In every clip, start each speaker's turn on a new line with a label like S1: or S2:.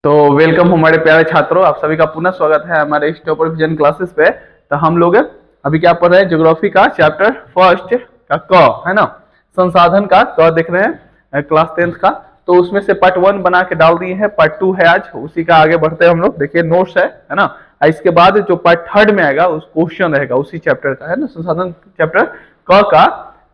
S1: तो वेलकम हमारे प्यारे छात्रों, आप सभी का पुनः स्वागत है हमारे इस टॉपर विजन क्लासेस पे। तो हम लोग अभी क्या पढ़ रहे हैं, ज्योग्राफी का चैप्टर फर्स्ट का क है ना, संसाधन का क देख रहे हैं क्लास 10th का। तो उसमें से पार्ट 1 बना के डाल दिए हैं, पार्ट 2 है आज, उसी का आगे बढ़ते हैं हम लोग। देखिए नोट्स है ना। इसके बाद जो पार्ट 3 में आएगा उस क्वेश्चन रहेगा उसी चैप्टर का, है ना, संसाधन चैप्टर क का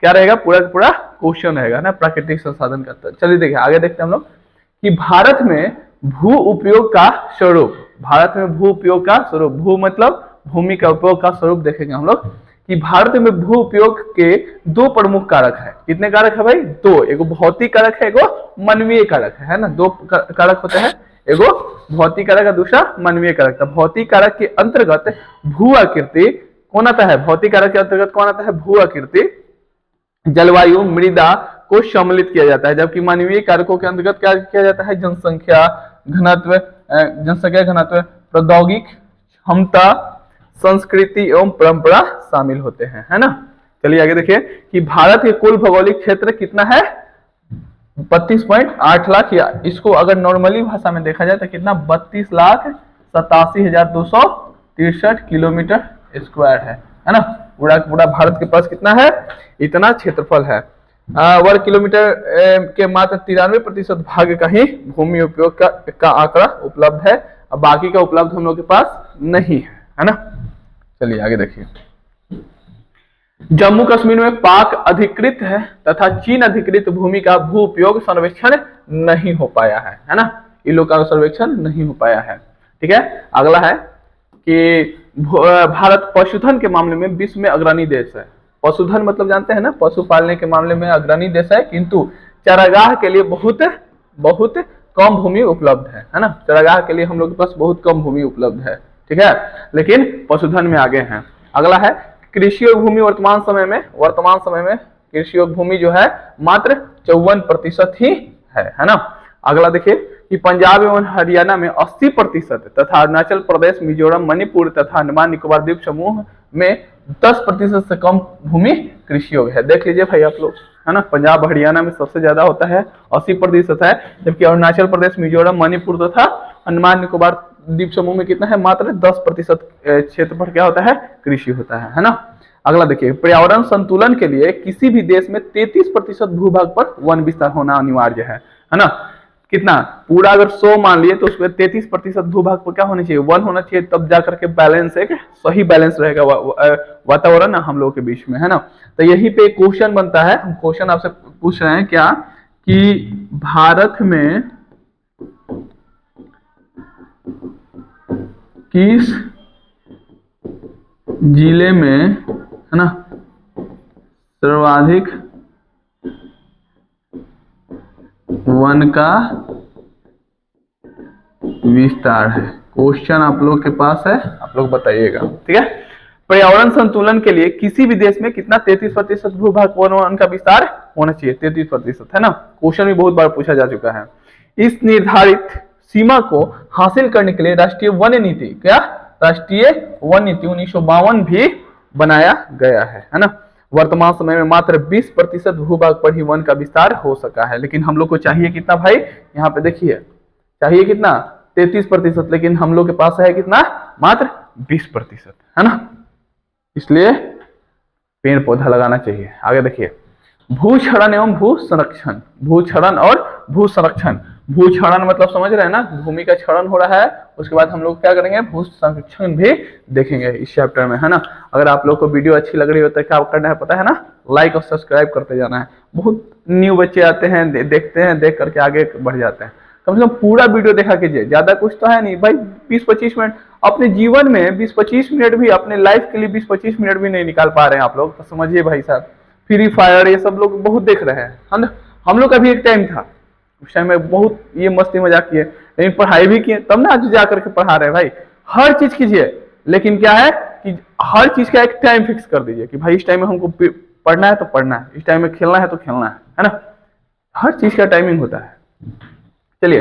S1: क्या रहेगा, पूरा पूरा क्वेश्चन रहेगा ना, प्राकृतिक संसाधन का। तो चलिए देखिए आगे देखते हैं हम लोग कि भारत में भू उपयोग का स्वरूप। भारत में भू उपयोग का स्वरूप, भू मतलब भूमि का उपयोग का स्वरूप देखेंगे हम लोग कि भारत में भू उपयोग के दो प्रमुख कारक है। कितने कारक है भाई? दो। एगो भौतिक कारक है, एगो मानवीय कारक है ना। दो कारक होते हैं, एगो भौतिक कारक और दूसरा मानवीय कारक। भौतिक कारक के अंतर्गत भू आकृति कौन आता है? भौतिक कारक के अंतर्गत कौन आता है? भू आकृति, जलवायु, मृदा को सम्मिलित किया जाता है। जबकि मानवीय कारकों के अंतर्गत क्या किया जाता है? जनसंख्या घनत्व, प्रौद्योगिक क्षमता, संस्कृति एवं परंपरा शामिल होते हैं, है ना। चलिए आगे देखिए कि भारत के कुल भौगोलिक क्षेत्र कितना है? 32.8 लाख, या इसको अगर नॉर्मली भाषा में देखा जाए तो कितना? 32,87,263 किलोमीटर स्क्वायर है ना। पूरा पूरा भारत के पास कितना है? इतना क्षेत्रफल है। वर्ग किलोमीटर के मात्र 93% भाग का ही भूमि उपयोग का आंकड़ा उपलब्ध है, और बाकी का उपलब्ध हम लोग के पास नहीं है ना। चलिए आगे देखिए, जम्मू कश्मीर में पाक अधिकृत है तथा चीन अधिकृत भूमि का भू उपयोग सर्वेक्षण नहीं हो पाया है ना। इन लोग का सर्वेक्षण नहीं हो पाया है। ठीक है, अगला है कि भारत पशुधन के मामले में विश्व में अग्रणी देश है। पशुधन मतलब जानते हैं ना, पशु पालने के मामले में अग्रणी देश है, किंतु चारागाह के लिए बहुत बहुत कम भूमि उपलब्ध है ना। चारागाह के लिए हम लोग के पास बहुत कम भूमि उपलब्ध है, ठीक है, लेकिन पशुधन में आगे हैं। अगला है कृषि और भूमि वर्तमान समय में कृषि और भूमि जो है मात्र 54% ही है ना। अगला देखिए कि पंजाब एवं हरियाणा में 80% तथा अरुणाचल प्रदेश, मिजोरम, मणिपुर तथा अंडमान निकोबार द्वीप समूह में 10% से कम भूमि कृषि योग्य है। देख लीजिए भाई आप लोग, है ना। पंजाब हरियाणा में सबसे ज्यादा होता है, 80% है, जबकि अरुणाचल प्रदेश, मिजोरम, मणिपुर तथा अंडमान निकोबार द्वीप समूह में कितना है? मात्र 10% क्षेत्रफल क्या होता है? कृषि होता है ना। अगला देखिए, पर्यावरण संतुलन के लिए किसी भी देश में 33% भूभाग पर वन विस्तार होना अनिवार्य है ना। कितना? पूरा अगर 100 मान लिए तो उसमें 33% भूभाग पर क्या होना चाहिए? 1 होना चाहिए, तब जाकर के बैलेंस, एक सही बैलेंस रहेगा वातावरण हम लोगों के बीच में, है ना। तो यही पे क्वेश्चन बनता है, हम क्वेश्चन आपसे पूछ रहे हैं क्या कि भारत में किस जिले में, है ना, सर्वाधिक वन का विस्तार है? क्वेश्चन आप लोग के पास है, आप लोग बताइएगा, ठीक है। पर्यावरण संतुलन के लिए किसी भी देश में कितना? 33% भूभाग वन का विस्तार होना चाहिए, 33%, है ना। क्वेश्चन भी बहुत बार पूछा जा चुका है। इस निर्धारित सीमा को हासिल करने के लिए राष्ट्रीय वन नीति, क्या राष्ट्रीय वन नीति 1952 भी बनाया गया है ना। वर्तमान समय में मात्र 20% भूभाग पर ही वन का विस्तार हो सका है, लेकिन हम लोग को चाहिए कितना भाई? यहाँ पे देखिए, चाहिए कितना? 33%, लेकिन हम लोग के पास है कितना? मात्र 20%, है ना। इसलिए पेड़ पौधा लगाना चाहिए। आगे देखिए, भूक्षरण एवं भू संरक्षण। भूक्षरण और भू संरक्षण। भूक्षरण मतलब समझ रहे हैं ना, भूमि का क्षरण हो रहा है, उसके बाद हम लोग क्या करेंगे? भू संरक्षण भी देखेंगे इस चैप्टर में, है ना। अगर आप लोग को वीडियो अच्छी लग रही हो तो क्या करना है पता है ना? लाइक और सब्सक्राइब करते जाना है। बहुत न्यू बच्चे आते हैं, देखते हैं, देख करके आगे बढ़ जाते हैं। कम से कम पूरा वीडियो देखा कीजिए, ज्यादा कुछ तो है नहीं भाई। 20-25 मिनट अपने जीवन में, 20-25 मिनट भी अपने लाइफ के लिए 20-25 मिनट भी नहीं निकाल पा रहे हैं आप लोग, तो समझिए भाई साहब, फ्री फायर ये सब लोग बहुत देख रहे हैं। हम लोग का भी एक टाइम था, उस टाइम में बहुत ये मस्ती मजाक किए, लेकिन पढ़ाई भी किए, तब ना आज जा करके पढ़ा रहे हैं भाई। हर चीज कीजिए, लेकिन क्या है कि हर चीज का एक टाइम फिक्स कर दीजिए कि भाई इस टाइम में हमको पढ़ना है तो पढ़ना है, इस टाइम में खेलना है तो खेलना है ना। हर चीज का टाइमिंग होता है। चलिए,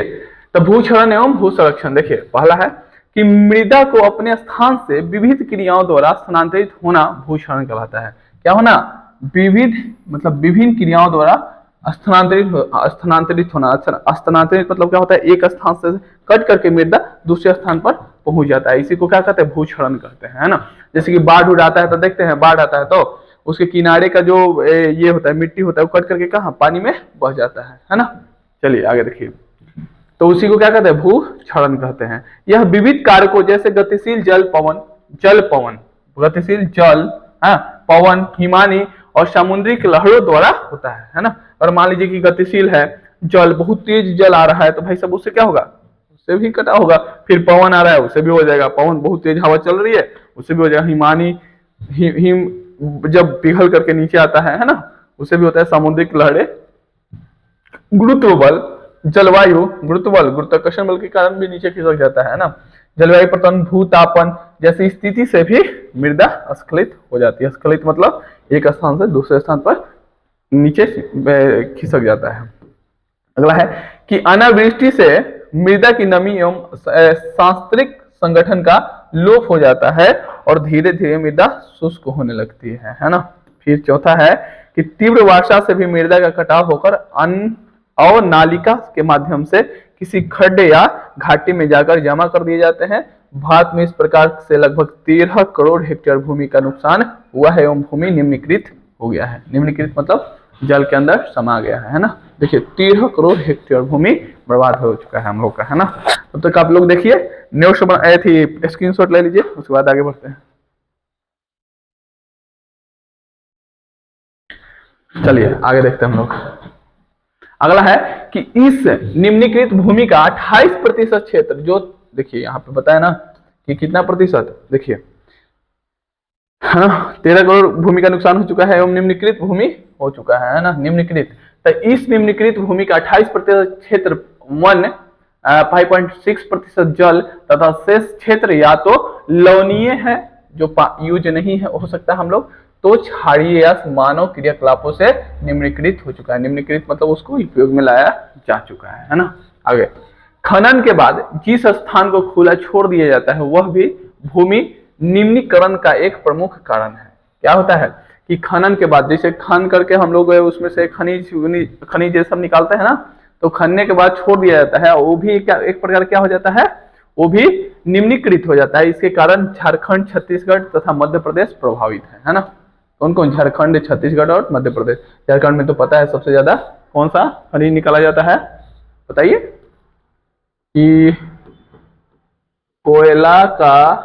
S1: तो भूक्षरण एवं भू संरक्षण देखिए, पहला है कि मृदा को अपने स्थान से विविध क्रियाओं द्वारा स्थानांतरित होना भूक्षरण कहलाता है। क्या होना? विविध मतलब विभिन्न क्रियाओं द्वारा स्थानांतरित होना। स्थानांतरित मतलब क्या होता है, एक स्थान से कट करके मृदा दूसरे स्थान पर पहुंच जाता है, इसी को क्या कहते हैं, भूक्षरण कहते हैं, है ना। जैसे कि बाढ़ उड़ आता है तो देखते हैं, बाढ़ आता है तो उसके किनारे का जो ये होता है, मिट्टी होता है, वो कट करके कहाँ, पानी में बह जाता है ना। चलिए आगे देखिए, तो उसी को क्या कहते हैं, भूक्षरण कहते हैं। यह विविध कारकों जैसे गतिशील जल पवन, गतिशील जल, हाँ, पवन, हिमानी और समुद्री लहरों द्वारा होता है ना। और मान लीजिए कि गतिशील है जल, बहुत तेज जल आ रहा है तो भाई सब उससे क्या होगा, उससे भी कटा होगा। फिर पवन आ रहा है, उससे भी हो जाएगा, पवन बहुत तेज हवा चल रही है उससे भी हो जाएगा। हिमानी, हिम जब पिघल करके नीचे आता है ना, उससे भी होता है। सामुद्रिक लहरें, गुरुत्व बल, जलवायु, गुरुत्व बल, गुरुत्वाकर्षण बल के कारण भी नीचे खिसक जाता है ना। जलवायु परिवर्तन, भूतापन जैसी स्थिति से भी मृदा स्खलित हो जाती है। स्खलित मतलब एक स्थान से दूसरे स्थान पर नीचे खिसक जाता है। अगला है कि अनावृष्टि से मृदा की नमी एवं सांस्तरिक संगठन का लोप हो जाता है और धीरे धीरे मृदा शुष्क होने लगती है ना। फिर चौथा है कि तीव्र वर्षा से भी मृदा का कटाव होकर अवनालिका के माध्यम से किसी खड्डे या घाटी में जाकर जमा कर दिए जाते हैं। भारत में इस प्रकार से लगभग 13 करोड़ हेक्टेयर भूमि का नुकसान हुआ है एवं भूमि निम्नीकृत हो गया है। निम्नीकृत मतलब जल के अंदर समा गया है ना। देखिए 13 करोड़ हेक्टेयर भूमि बर्बाद हो चुका है हम लोग का, है ना। तब तक आप लोग देखिए, नोट्स बनाए थी, स्क्रीनशॉट ले लीजिए, उसके बाद आगे बढ़ते हैं। चलिए आगे देखते हैं हम लोग। अगला है कि इस निम्नीकृत भूमि का 28% क्षेत्र, जो देखिए यहाँ पे बताया ना कि कितना प्रतिशत, देखिए है ना, 13 करोड़ भूमि का नुकसान हो चुका है एवं निम्नीकृत भूमि हो चुका है ना, निम्नीकृत। तो इस निम्नीकृत भूमि का 28% क्षेत्र वन, 5.6% जल तथा शेष क्षेत्र या तो लवणीय है, जो यूज नहीं है हो सकता हम लोग, तो क्षारीय या मानव क्रियाकलापों से निम्नीकृत हो चुका है। निम्नीकृत मतलब उसको उपयोग में लाया जा चुका है ना। आगे, खनन के बाद जिस स्थान को खुला छोड़ दिया जाता है वह भी भूमि निम्नीकरण का एक प्रमुख कारण है। क्या होता है कि खनन के बाद, जैसे खन करके हम लोग उसमें से खनिज ये सब निकालते हैं ना, तो खनने के बाद छोड़ दिया जाता है, वो भी क्या एक प्रकार क्या हो जाता है, वो भी निम्नीकृत हो जाता है। इसके कारण झारखंड, छत्तीसगढ़ तथा मध्य प्रदेश प्रभावित है ना। कौन कौन, झारखंड, छत्तीसगढ़ और मध्य प्रदेश। झारखंड में तो पता है सबसे ज्यादा कौन सा खनिज निकाला जाता है, बताइए, कि कोयला का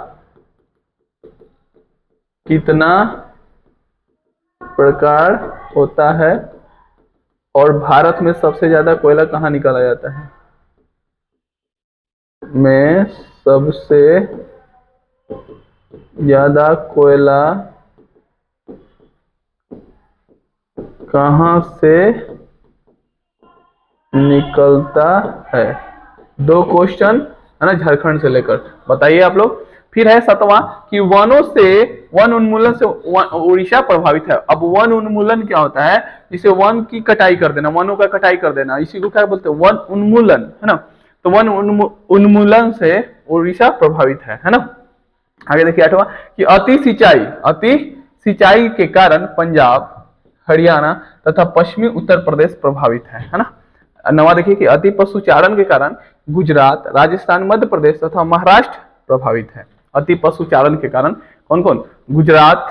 S1: कितना प्रकार होता है और भारत में सबसे ज्यादा कोयला कहाँ निकाला जाता है। में सबसे ज्यादा कोयला कहाँ से निकलता है। 2 क्वेश्चन है ना, झारखंड से लेकर, बताइए आप लोग। फिर है 7वां कि वनों से, वन उन्मूलन से उड़ीसा प्रभावित है। अब वन उन्मूलन क्या होता है, जिसे वन की कटाई कर देना, वनों का कटाई कर देना, इसी को क्या बोलते हैं, वन उन्मूलन, है ना। तो वन उन्मूलन से उड़ीसा प्रभावित है ना। आगे देखिए 8वां कि अति सिंचाई के कारण पंजाब, हरियाणा तथा पश्चिमी उत्तर प्रदेश प्रभावित है ना। 9वां देखिए कि अति पशुचारण के कारण गुजरात, राजस्थान, मध्य प्रदेश तथा महाराष्ट्र प्रभावित है। अति पशुचारण के कारण कौन कौन, गुजरात,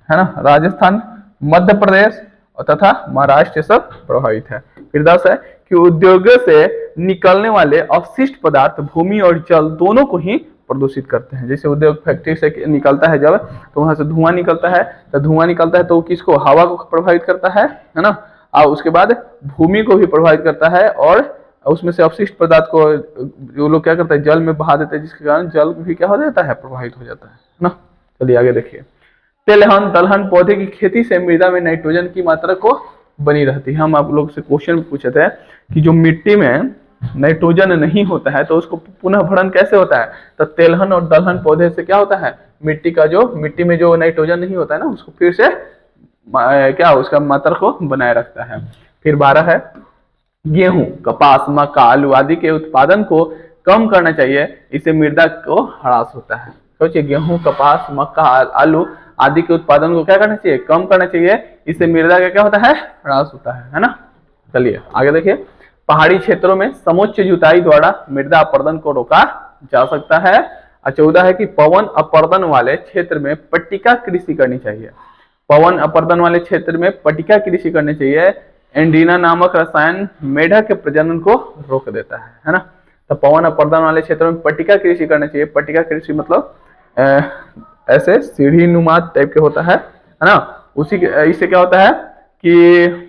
S1: है ना, राजस्थान, मध्य प्रदेश तथा महाराष्ट्र सब प्रभावित है। फिर 10 है कि उद्योगों से निकलने वाले अवशिष्ट पदार्थ भूमि और जल दोनों को ही प्रदूषित करते हैं। जैसे उद्योग फैक्ट्री से निकलता है जब, तो वहां से धुआं निकलता है, तो धुआं निकलता है तो किसको, हवा को प्रभावित करता है ना, और उसके बाद भूमि को भी प्रभावित करता है, और उसमें से अवशिष्ट पदार्थ को जो लोग क्या करते हैं, जल में बहा देते हैं, जिसके कारण जल भी क्या हो जाता है, प्रभावित हो जाता है ना। चलिए आगे देखिए, तेलहन दलहन पौधे की खेती से मृदा में नाइट्रोजन की मात्रा को बनी रहती है। हम आप लोग से क्वेश्चन पूछे थे कि जो मिट्टी में नाइट्रोजन नहीं होता है तो उसको पुनः भरण कैसे होता है, तो तेलहन और दलहन पौधे से क्या होता है, मिट्टी में जो नाइट्रोजन नहीं होता है ना, उसको फिर से क्या उसका मात्रा को बनाए रखता है। फिर 12 है गेहूं, कपास, मक्का, आलू आदि के उत्पादन को कम करना चाहिए, इससे मृदा को ह्रास होता है। सोचिए, गेहूं, कपास, मक्का, आलू आदि के उत्पादन को क्या करना चाहिए, कम करना चाहिए, इससे मृदा का क्या होता है, ह्रास होता है ना। चलिए आगे देखिए, पहाड़ी क्षेत्रों में समुच्च जुताई द्वारा मृदा अपरदन को रोका जा सकता है। और 14 है कि पवन अपरदन वाले क्षेत्र में पट्टिका कृषि करनी चाहिए। पवन अपरदन वाले क्षेत्र में पट्टिका कृषि करनी चाहिए। एंडीना नामक रसायन मेढक के प्रजनन को रोक देता है ना। तो पवन अपरदन वाले क्षेत्रों में पट्टिका कृषि करनी चाहिए। पट्टिका कृषि मतलब ऐसे सीढ़ी नुमा टाइप के होता है ना। उसी इससे क्या होता है कि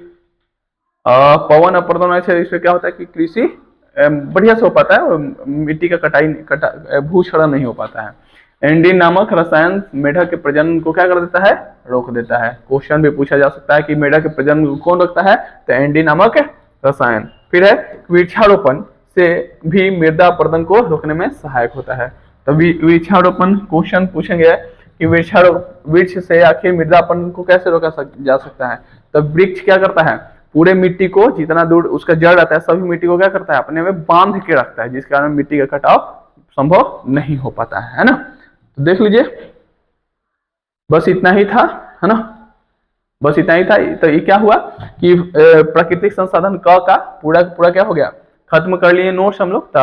S1: पवन अपरदन वाले क्षेत्र, इससे क्या होता है कि कृषि बढ़िया से हो पाता है और मिट्टी का भूक्षरण नहीं हो पाता है। एंडीन नामक रसायन मेढक के प्रजनन को क्या कर देता है, रोक देता है। क्वेश्चन भी पूछा जा सकता है कि मेढक के प्रजनन को कौन रोकता है, तो एंडीन नामक रसायन। फिर है वृक्षारोपण से भी मृदा अपरदन को रोकने में सहायक होता है। तो वृक्षारोपण क्वेश्चन पूछेंगे कि वृक्ष से आखिर मृदा अपरदन को कैसे रोका जा सकता है। तो वृक्ष क्या करता है, पूरे मिट्टी को जितना दूर उसका जड़ रहता है सभी मिट्टी को क्या करता है, अपने में बांध के रखता है, जिस कारण मिट्टी का कटाव संभव नहीं हो पाता है ना। तो देख लीजिए बस इतना ही था, है ना, बस इतना ही था। तो ये क्या हुआ कि प्राकृतिक संसाधन का पूरा पूरा क्या हो गया, खत्म कर लिए नोट्स हम लोग। तो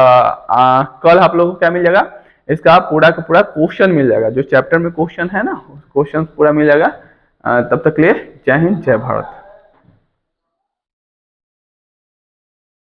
S1: कल आप लोगों को क्या मिल जाएगा, इसका पूरा का पूरा क्वेश्चन मिल जाएगा, जो चैप्टर में क्वेश्चन है ना क्वेश्चन पूरा मिल जाएगा। तब तक लिए जय हिंद जय भारत।